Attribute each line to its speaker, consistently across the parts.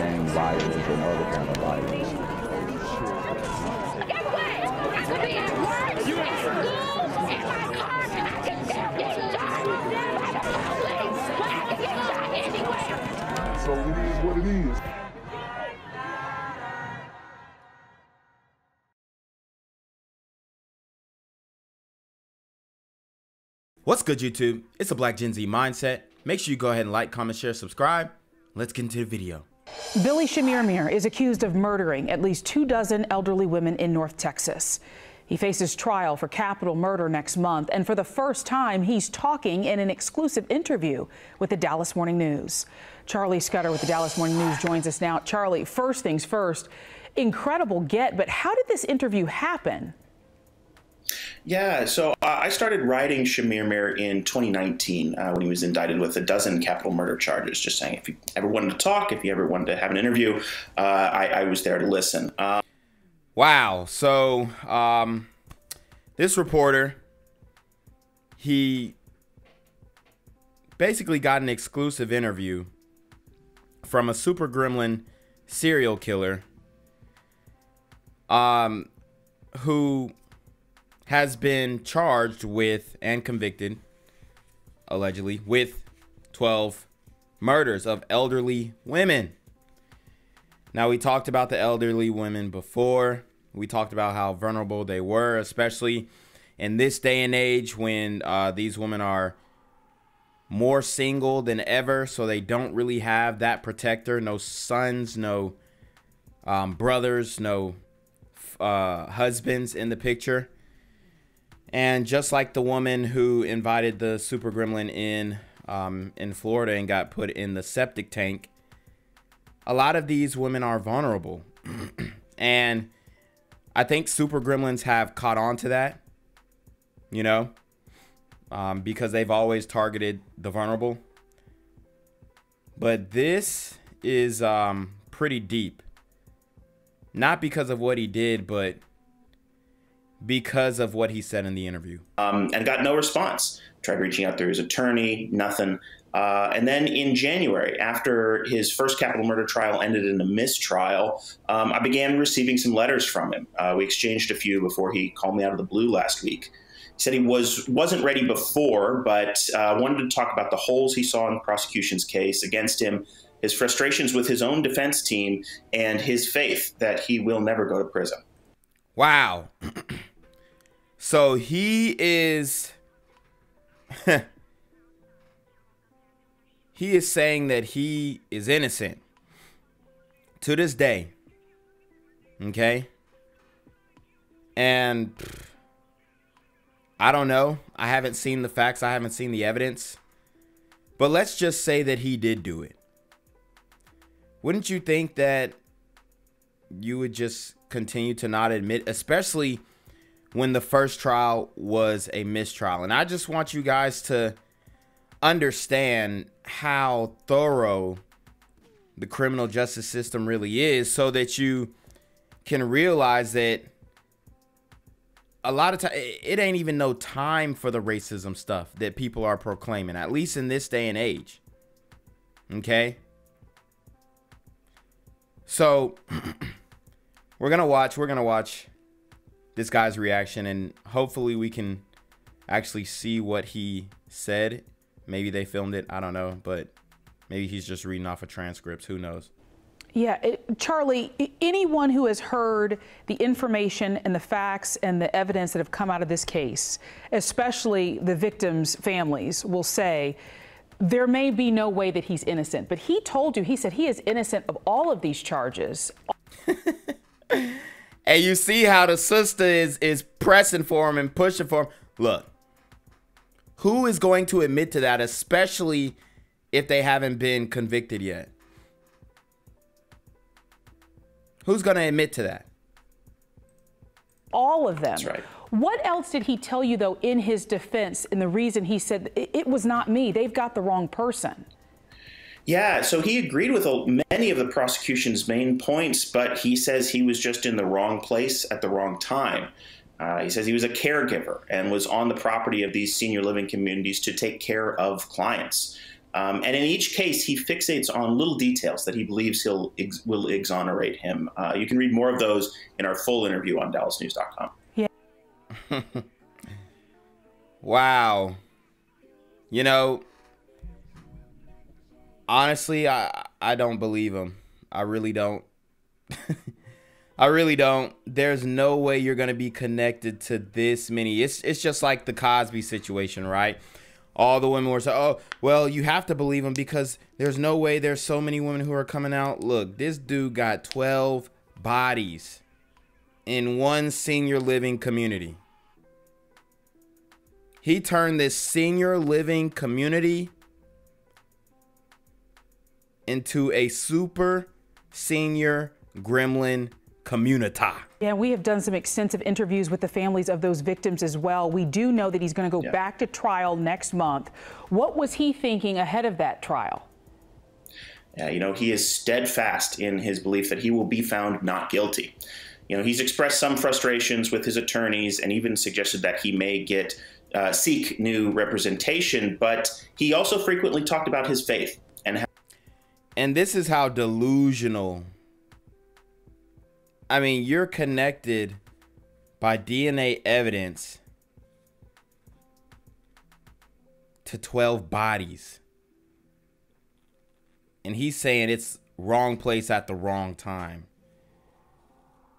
Speaker 1: gang violence and other kind of violence.
Speaker 2: Guess what? I could be at work, at school, in my car, I can still get shot by the police, but I can get shot anywhere.
Speaker 1: So it is what it is.
Speaker 3: What's good, YouTube? It's a Black Gen Z Mindset. Make sure you go ahead and like, comment, share, subscribe. Let's get into the video.
Speaker 4: Billy Chemirmir is accused of murdering at least 24 elderly women in North Texas. He faces trial for capital murder next month, and for the first time, he's talking in an exclusive interview with the Dallas Morning News. Charlie Scudder with the Dallas Morning News joins us now. Charlie, first things first, incredible get, but how did this interview happen?
Speaker 5: Yeah, so I started writing Chemirmir in 2019 when he was indicted with a dozen capital murder charges. Just saying, if you ever wanted to talk, if you ever wanted to have an interview, I was there to listen.
Speaker 3: Wow. So this reporter, he basically got an exclusive interview from a Super Gremlin serial killer who has been charged with and convicted, allegedly, with 12 murders of elderly women. Now, we talked about the elderly women before. We talked about how vulnerable they were, especially in this day and age when these women are more single than ever, so they don't really have that protector. No sons, no brothers, no husbands in the picture. And just like the woman who invited the Super Gremlin in Florida and got put in the septic tank, a lot of these women are vulnerable. And I think Super Gremlins have caught on to that, you know, because they've always targeted the vulnerable. But this is pretty deep. Not because of what he did, but because of what he said in the interview.
Speaker 5: And got no response. Tried reaching out through his attorney, nothing. And then in January, after his first capital murder trial ended in a mistrial, I began receiving some letters from him. We exchanged a few before he called me out of the blue last week. He said he wasn't ready before, but wanted to talk about the holes he saw in the prosecution's case against him, his frustrations with his own defense team, and his faith that he will never go to prison.
Speaker 3: Wow. So he is he is saying that he is innocent to this day. Okay? And I don't know. I haven't seen the facts. I haven't seen the evidence. But let's just say that he did do it. Wouldn't you think that you would just continue to not admit, especially when the first trial was a mistrial? And I just want you guys to understand how thorough the criminal justice system really is, so that you can realize that a lot of time it ain't even no time for the racism stuff that people are proclaiming, at least in this day and age. Okay? So we're gonna watch this guy's reaction, and hopefully we can actually see what he said. Maybe they filmed it, I don't know, but maybe he's just reading off of transcripts, who knows.
Speaker 4: Yeah, Charlie, anyone who has heard the information and the facts and the evidence that have come out of this case, especially the victims' families, will say there may be no way that he's innocent. But he told you, he said he is innocent of all of these charges.
Speaker 3: And you see how the sister is pressing for him and pushing for him. Look, who is going to admit to that, especially if they haven't been convicted yet? Who's going to admit to that?
Speaker 4: All of them.
Speaker 5: That's right.
Speaker 4: What else did he tell you, though, in his defense, and the reason he said it was not me, they've got the wrong person?
Speaker 5: Yeah, so he agreed with many of the prosecution's main points, but he says he was just in the wrong place at the wrong time. He says he was a caregiver and was on the property of these senior living communities to take care of clients. And in each case, he fixates on little details that he believes will exonerate him. You can read more of those in our full interview on DallasNews.com.
Speaker 4: Yeah.
Speaker 3: Wow. You know, honestly, I don't believe him. I really don't. I really don't. There's no way you're going to be connected to this many. It's just like the Cosby situation, right? All the women were saying, oh, well, you have to believe him because there's no way there's so many women who are coming out. Look, this dude got 12 bodies in one senior living community. He turned this senior living community into a super senior gremlin community.
Speaker 4: Yeah, we have done some extensive interviews with the families of those victims as well. We do know that he's going to go back to trial next month. What was he thinking ahead of that trial?
Speaker 5: Yeah, you know, he is steadfast in his belief that he will be found not guilty. You know, he's expressed some frustrations with his attorneys and even suggested that he may seek new representation, but he also frequently talked about his faith.
Speaker 3: And this is how delusional. I mean, you're connected by DNA evidence to 12 bodies. And he's saying it's wrong place at the wrong time.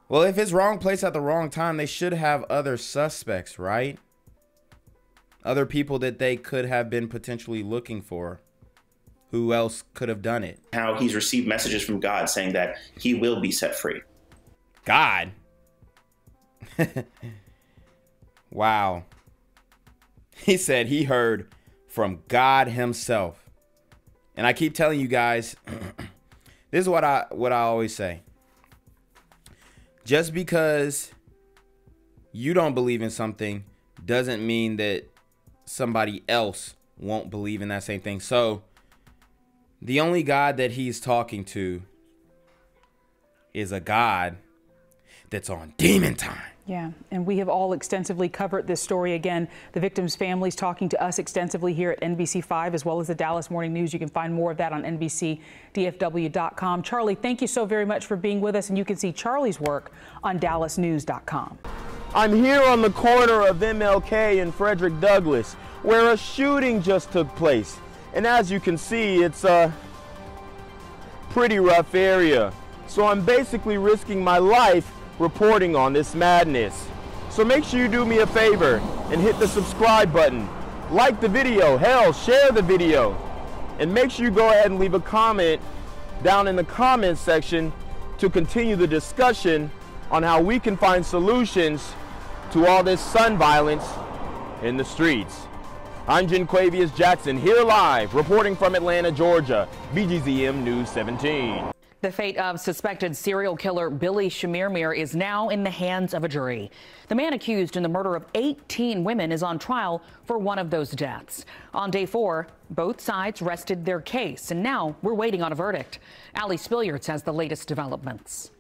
Speaker 3: Well, if it's wrong place at the wrong time, they should have other suspects, right? Other people that they could have been potentially looking for. Who else could have done it?
Speaker 5: How he's received messages from God saying that he will be set free.
Speaker 3: God? Wow. He said he heard from God himself. And I keep telling you guys, this is what I always say. Just because you don't believe in something doesn't mean that somebody else won't believe in that same thing. So the only God that he's talking to is a God that's on demon time.
Speaker 4: Yeah, and we have all extensively covered this story. Again, the victims' families talking to us extensively here at NBC5 as well as the Dallas Morning News. You can find more of that on NBCDFW.com. Charlie, thank you so very much for being with us, and you can see Charlie's work on DallasNews.com.
Speaker 6: I'm here on the corner of MLK and Frederick Douglass, where a shooting just took place. And as you can see, it's a pretty rough area. So I'm basically risking my life reporting on this madness. So make sure you do me a favor and hit the subscribe button. Like the video, hell, share the video. And make sure you go ahead and leave a comment down in the comments section to continue the discussion on how we can find solutions to all this son violence in the streets. I'm Jenquavius Jackson, here live, reporting from Atlanta, Georgia, BGZM News 17.
Speaker 7: The fate of suspected serial killer Billy Chemirmir is now in the hands of a jury. The man accused in the murder of 18 women is on trial for one of those deaths. On day 4, both sides rested their case, and now we're waiting on a verdict. Allie Spilliards has the latest developments.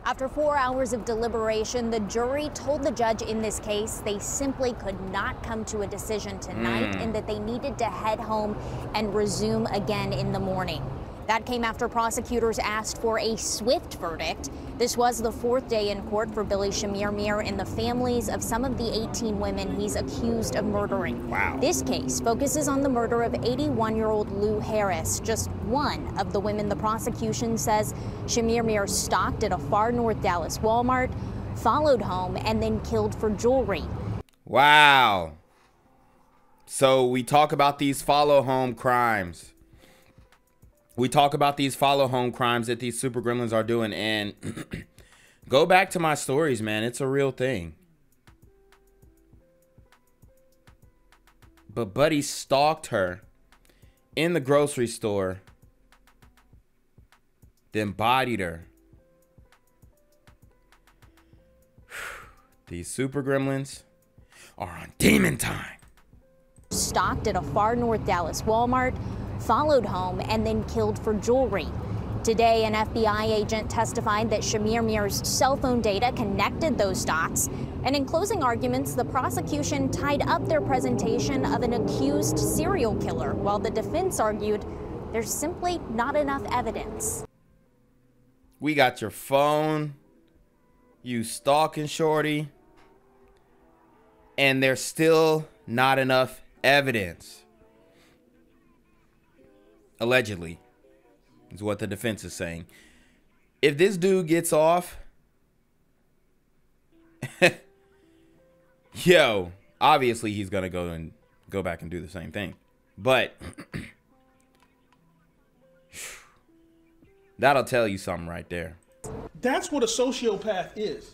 Speaker 8: After 4 hours of deliberation, the jury told the judge in this case they simply could not come to a decision tonight and that they needed to head home and resume again in the morning. That came after prosecutors asked for a swift verdict. This was the 4th day in court for Billy Chemirmir and the families of some of the 18 women he's accused of murdering.
Speaker 3: Wow.
Speaker 8: This case focuses on the murder of 81-year-old Lou Harris, just one of the women the prosecution says Chemirmir stalked at a far north Dallas Walmart, followed home, and then killed for jewelry.
Speaker 3: Wow. So we talk about these follow home crimes. We talk about these follow home crimes that these super gremlins are doing, and go back to my stories, man. It's a real thing. But Buddy stalked her in the grocery store, then bodied her. These super gremlins are on demon time.
Speaker 8: Stalked at a far north Dallas Walmart, followed home, and then killed for jewelry. Today, an FBI agent testified that Chemirmir's cell phone data connected those dots. And in closing arguments, the prosecution tied up their presentation of an accused serial killer, while the defense argued there's simply not enough evidence.
Speaker 3: We got your phone, you stalking shorty, and there's still not enough evidence. Allegedly, is what the defense is saying. If this dude gets off, yo, obviously he's gonna go back and do the same thing. But that'll tell you something right there.
Speaker 9: That's what a sociopath is,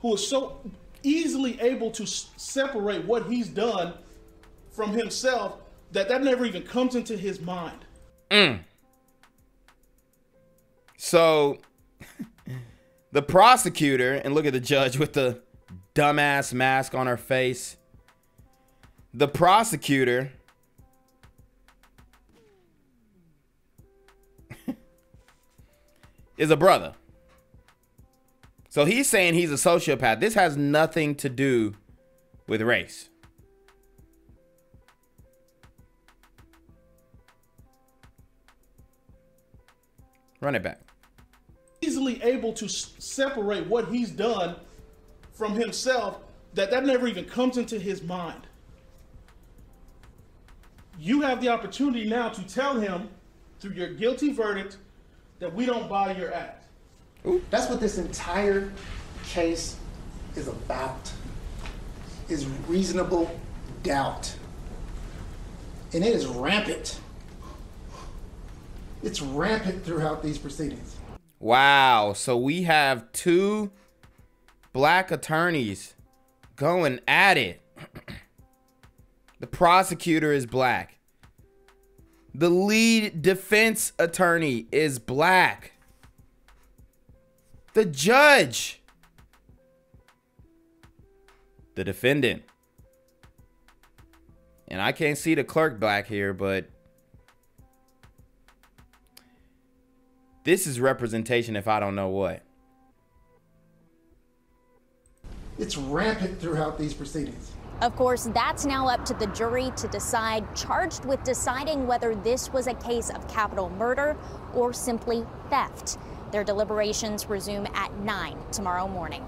Speaker 9: who is so easily able to separate what he's done from himself that never even comes into his mind.
Speaker 3: So the prosecutor, and look at the judge with the dumbass mask on her face. The prosecutor is a brother. So he's saying he's a sociopath. This has nothing to do with race. Run it back.
Speaker 9: Easily able to separate what he's done from himself that never even comes into his mind. You have the opportunity now to tell him through your guilty verdict that we don't buy your act.
Speaker 10: That's what this entire case is about, is reasonable doubt. And it is rampant. It's rampant throughout these proceedings.
Speaker 3: Wow. So we have two black attorneys going at it. The prosecutor is black. The lead defense attorney is black. The judge. The defendant. And I can't see the clerk black here, but this is representation if I don't know what.
Speaker 10: It's rampant throughout these proceedings.
Speaker 8: Of course, that's now up to the jury to decide, charged with deciding whether this was a case of capital murder or simply theft. Their deliberations resume at 9 tomorrow morning.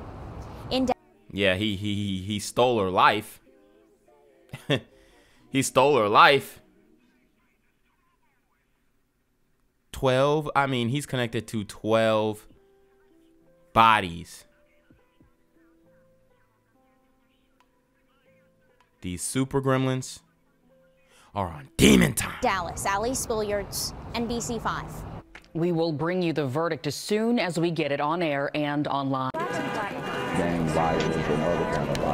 Speaker 3: Yeah, he stole her life. He stole her life. 12, I mean, he's connected to 12 bodies. These super gremlins are on demon time.
Speaker 8: Dallas, Allie Spilliards, NBC5.
Speaker 7: We will bring you the verdict as soon as we get it on air and online.
Speaker 1: Gang violence and other kind of violence.